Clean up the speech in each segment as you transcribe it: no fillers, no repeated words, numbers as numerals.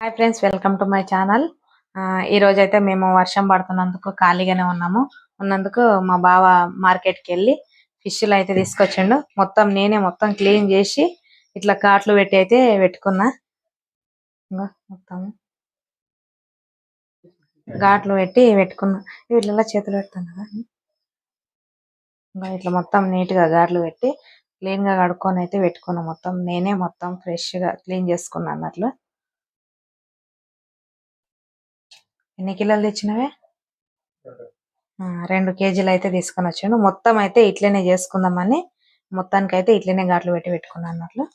Hi friends, welcome to my channel. ఈ రోజైతే మేము వర్షం పడుతున్నందుకు ఖాళీగానే ఉన్నందుకు మా బావ మార్కెట్కి వెళ్ళి ఫిష్లు అయితే తీసుకొచ్చిండు. నేనే మొత్తం క్లీన్ చేసి ఇట్లా కాట్లు పెట్టి అయితే పెట్టుకున్నా. మొత్తం ఘాట్లు పెట్టి పెట్టుకున్నా. వీళ్ళ చేతులు పెడుతున్నా. ఇట్లా మొత్తం నీట్ గా ఘాట్లు పెట్టి క్లీన్ గా కడుక్కొని అయితే పెట్టుకున్నా. నేనే ఫ్రెష్ గా క్లీన్ చేసుకున్నా అన్నట్లు. ఎన్ని కిలోలు తెచ్చినవే? 2 కేజీలు అయితే తీసుకొని వచ్చాను. మొత్తం అయితే ఇట్లనే చేసుకుందామని మొత్తానికి అయితే ఇట్లనే ఘాట్లు పెట్టి పెట్టుకున్నాను అన్నట్లు.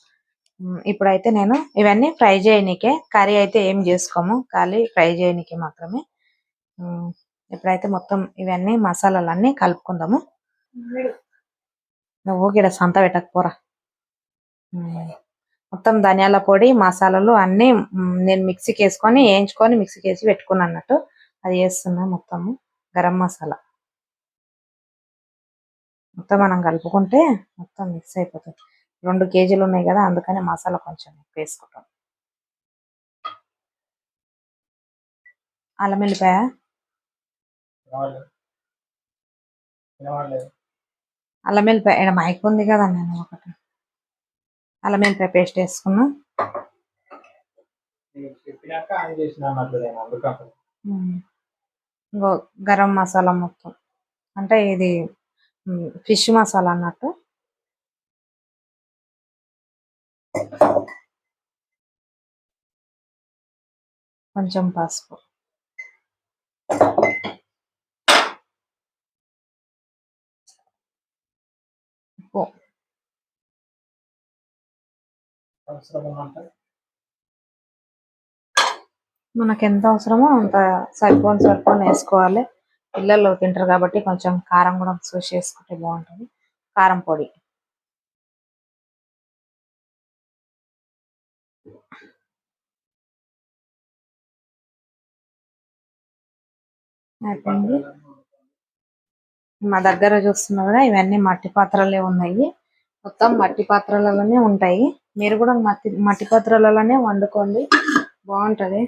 ఇప్పుడైతే నేను ఇవన్నీ ఫ్రై చేయనీకే, కర్రీ అయితే ఏం చేసుకోము, ఖాళీ ఫ్రై చేయనీకే మాత్రమే. ఇప్పుడైతే మొత్తం ఇవన్నీ మసాలాలన్నీ కలుపుకుందాము. నువ్వు గిడ సంత పెట్టకపోరా. మొత్తం ధనియాల పొడి, మసాలాలు అన్ని నేను మిక్సీకి వేసుకొని వేయించుకొని మిక్సీకి వేసి పెట్టుకున్నా అన్నట్టు. అది వేస్తున్నా. మొత్తము గరం మసాలా మొత్తం మనం కలుపుకుంటే మొత్తం మిక్స్ అయిపోతుంది. 2 కేజీలు ఉన్నాయి కదా, అందుకని మసాలా కొంచెం ఎక్కువ వేసుకుంటాం. అల్లం వెల్లిపాయ అల్లం వెల్లిపాయ మైక్ ఉంది కదా, నేను ఒకటి అల్లం వెల్లిపాయ పేస్ట్ వేసుకున్నా. గరం మసాలా మొత్తం అంటే ఇది ఫిష్ మసాలా అన్నట్టు. కొంచెం పసుపు, ఉప్పు, మనకు ఎంత అవసరమో అంత సరిపోని వేసుకోవాలి. పిల్లలు తింటారు కాబట్టి కొంచెం కారం కూడా చూసి వేసుకుంటే బాగుంటుంది. కారం పొడి, అయిపోయింది. మా దగ్గర చూస్తున్నా కూడా ఇవన్నీ మట్టి పాత్రలే ఉన్నాయి. మొత్తం మట్టి పాత్రలలోనే ఉంటాయి. మీరు కూడా మట్టి పాత్రలలోనే వండుకోండి, బాగుంటది.